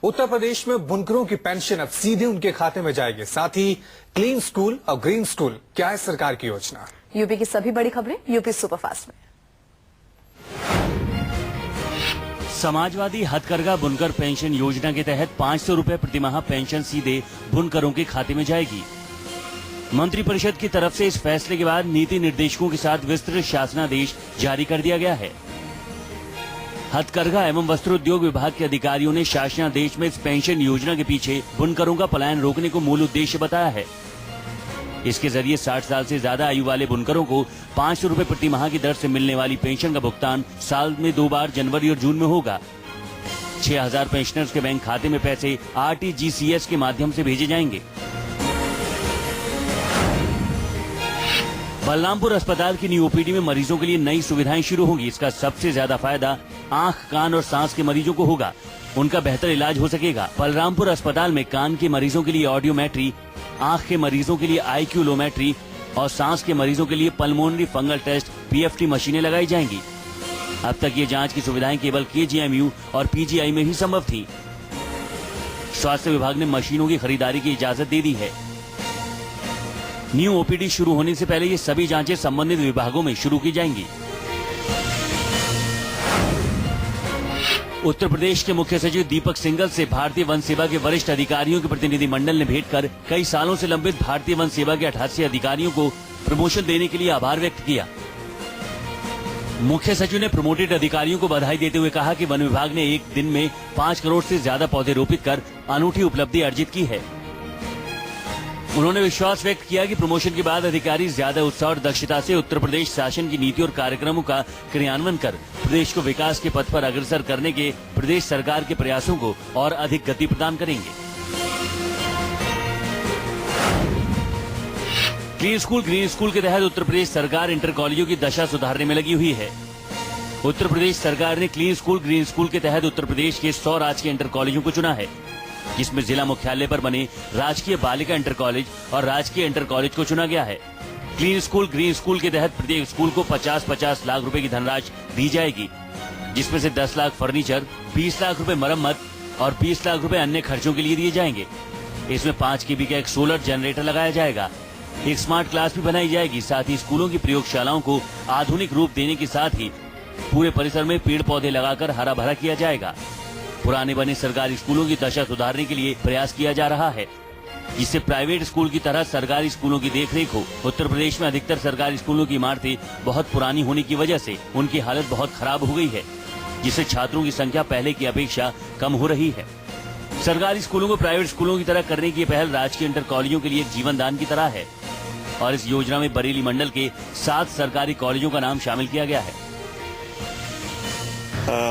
उत्तर प्रदेश में बुनकरों की पेंशन अब सीधे उनके खाते में जाएगी। साथ ही क्लीन स्कूल और ग्रीन स्कूल, क्या है सरकार की योजना? यूपी की सभी बड़ी खबरें यूपी सुपरफास्ट में। समाजवादी हथकरघा बुनकर पेंशन योजना के तहत 500 रुपए प्रतिमाह पेंशन सीधे बुनकरों के खाते में जाएगी। मंत्रिपरिषद की तरफ से इस फैसले के बाद नीति निर्देशकों के साथ विस्तृत शासनादेश जारी कर दिया गया है। हथकरघा एवं वस्त्रोद्योग विभाग के अधिकारियों ने शासनादेश में इस पेंशन योजना के पीछे बुनकरों का पलायन रोकने को मूल उद्देश्य बताया है। इसके जरिए 60 साल से ज्यादा आयु वाले बुनकरों को 500 रुपए प्रति माह की दर से मिलने वाली पेंशन का भुगतान साल में 2 बार जनवरी और जून में होगा। 6000 पेंशनर्स के बैंक खाते में पैसे RTGCS के माध्यम से भेजे जाएंगे। बलरामपुर अस्पताल की न्यू OPD में मरीजों के लिए नई सुविधाएं शुरू होंगी। इसका सबसे ज्यादा फायदा आंख, कान और सांस के मरीजों को होगा। उनका बेहतर इलाज हो सकेगा। बलरामपुर अस्पताल में कान के मरीजों के लिए ऑडियोमेट्री, आंख के मरीजों के लिए IQ-लोमेट्री और सांस के मरीजों के लिए पल्मोनरी फंगल टेस्ट PFT मशीनें लगाई जाएंगी। अब तक ये जांच की सुविधाएं केवल KGMU और PGI में ही संभव थी। स्वास्थ्य विभाग ने मशीनों की खरीदारी की इजाजत दे दी है। न्यू OPD शुरू होने से पहले ये सभी जांचें संबंधित विभागों में शुरू की जाएंगी। उत्तर प्रदेश के मुख्य सचिव दीपक सिंघल से भारतीय वन सेवा के वरिष्ठ अधिकारियों के प्रतिनिधि मंडल ने भेंट कर कई सालों से लंबित भारतीय वन सेवा के 88 अधिकारियों को प्रमोशन देने के लिए आभार व्यक्त किया। मुख्य सचिव ने प्रमोटेड अधिकारियों को बधाई देते हुए कहा कि वन विभाग ने एक दिन में 5 करोड़ से ज्यादा पौधे रोपित कर अनूठी उपलब्धि अर्जित की है। उन्होंने विश्वास व्यक्त किया कि प्रमोशन के बाद अधिकारी ज्यादा उत्साह और दक्षता से उत्तर प्रदेश शासन की नीति और कार्यक्रमों का क्रियान्वयन कर प्रदेश को विकास के पथ पर अग्रसर करने के प्रदेश सरकार के प्रयासों को और अधिक गति प्रदान करेंगे। क्लीन स्कूल ग्रीन स्कूल के तहत उत्तर प्रदेश सरकार इंटर कॉलेजों की दशा सुधारने में लगी हुई है। उत्तर प्रदेश सरकार ने क्लीन स्कूल ग्रीन स्कूल के तहत उत्तर प्रदेश के 100 राजकीय इंटर कॉलेजों को चुना है, जिसमें जिला मुख्यालय पर बने राजकीय बालिका इंटर कॉलेज और राजकीय इंटर कॉलेज को चुना गया है। क्लीन स्कूल ग्रीन स्कूल के तहत प्रत्येक स्कूल को 50-50 लाख रुपए की धनराशि दी जाएगी, जिसमें से 10 लाख फर्नीचर, 20 लाख रुपए मरम्मत और 20 लाख रुपए अन्य खर्चों के लिए दिए जाएंगे। इसमें 5 KB का एक सोलर जनरेटर लगाया जाएगा। एक स्मार्ट क्लास भी बनाई जाएगी। साथ ही स्कूलों की प्रयोगशालाओं को आधुनिक रूप देने के साथ ही पूरे परिसर में पेड़ पौधे लगाकर हरा भरा किया जाएगा। पुराने बने सरकारी स्कूलों की दशा सुधारने के लिए प्रयास किया जा रहा है, जिससे प्राइवेट स्कूल की तरह सरकारी स्कूलों की देखरेख हो। उत्तर प्रदेश में अधिकतर सरकारी स्कूलों की इमारतें बहुत पुरानी होने की वजह से उनकी हालत बहुत खराब हो गई है, जिससे छात्रों की संख्या पहले की अपेक्षा कम हो रही है। सरकारी स्कूलों को प्राइवेट स्कूलों की तरह करने की पहल राजकीय इंटर कॉलेजों के लिए एक जीवन दान की तरह है और इस योजना में बरेली मंडल के 7 सरकारी कॉलेजों का नाम शामिल किया गया है।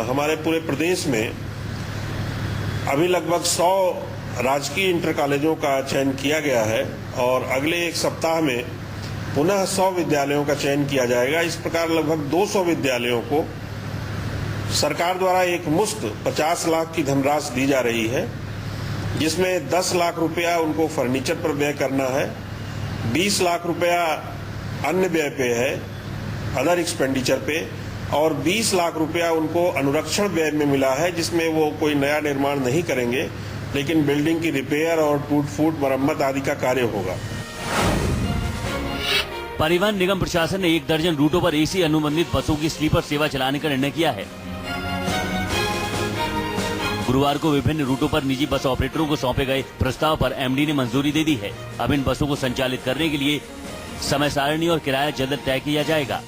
हमारे पूरे प्रदेश में अभी लगभग 100 राजकीय इंटर कॉलेजों का चयन किया गया है और अगले एक सप्ताह में पुनः 100 विद्यालयों का चयन किया जाएगा। इस प्रकार लगभग 200 विद्यालयों को सरकार द्वारा एक मुश्त 50 लाख की धनराशि दी जा रही है, जिसमें 10 लाख रुपया उनको फर्नीचर पर व्यय करना है, 20 लाख रुपया अन्य व्यय पे है, अदर एक्सपेंडिचर पे, और 20 लाख रुपया उनको अनुरक्षण व्यय में मिला है, जिसमें वो कोई नया निर्माण नहीं करेंगे, लेकिन बिल्डिंग की रिपेयर और टूट फूट मरम्मत आदि का कार्य होगा। परिवहन निगम प्रशासन ने 1 दर्जन रूटों पर AC अनुबंधित बसों की स्लीपर सेवा चलाने का निर्णय किया है। गुरुवार को विभिन्न रूटों पर निजी बस ऑपरेटरों को सौंपे गए प्रस्ताव पर MD ने मंजूरी दे दी है। अब इन बसों को संचालित करने के लिए समय सारणी और किराया जल्द तय किया जाएगा,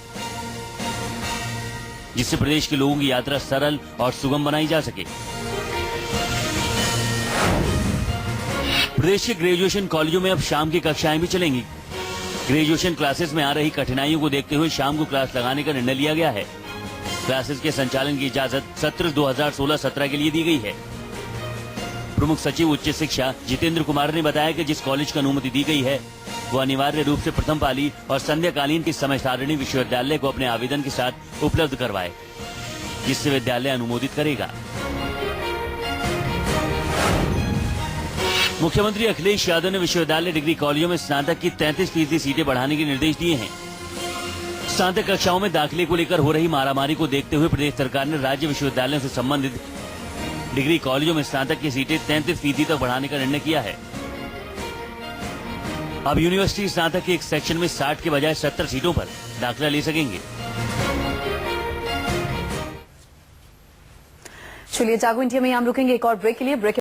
जिससे प्रदेश के लोगों की यात्रा सरल और सुगम बनाई जा सके। प्रदेश के ग्रेजुएशन कॉलेजों में अब शाम की कक्षाएं भी चलेंगी। ग्रेजुएशन क्लासेस में आ रही कठिनाइयों को देखते हुए शाम को क्लास लगाने का निर्णय लिया गया है। क्लासेस के संचालन की इजाजत सत्र 2016-17 के लिए दी गई है। प्रमुख सचिव उच्च शिक्षा जितेंद्र कुमार ने बताया कि जिस कॉलेज को अनुमति दी गई है वो अनिवार्य रूप से प्रथम पाली और संध्याकालीन की समय सारणी विश्वविद्यालय को अपने आवेदन के साथ उपलब्ध करवाए, जिससे विद्यालय अनुमोदित करेगा। मुख्यमंत्री अखिलेश यादव ने विश्वविद्यालय डिग्री कॉलेजों में स्नातक की 33% सीटें बढ़ाने के निर्देश दिए हैं। स्नातक कक्षाओं में दाखिले को लेकर हो रही मारामारी को देखते हुए प्रदेश सरकार ने राज्य विश्वविद्यालयों से संबंधित डिग्री कॉलेजों में स्नातक की सीटें 33% तक बढ़ाने का निर्णय किया है। अब यूनिवर्सिटी स्नातक के एक सेक्शन में 60 के बजाय 70 सीटों पर दाखिला ले सकेंगे। चलिए जागो इंडिया में हम रुकेंगे एक और ब्रेक के लिए। ब्रेक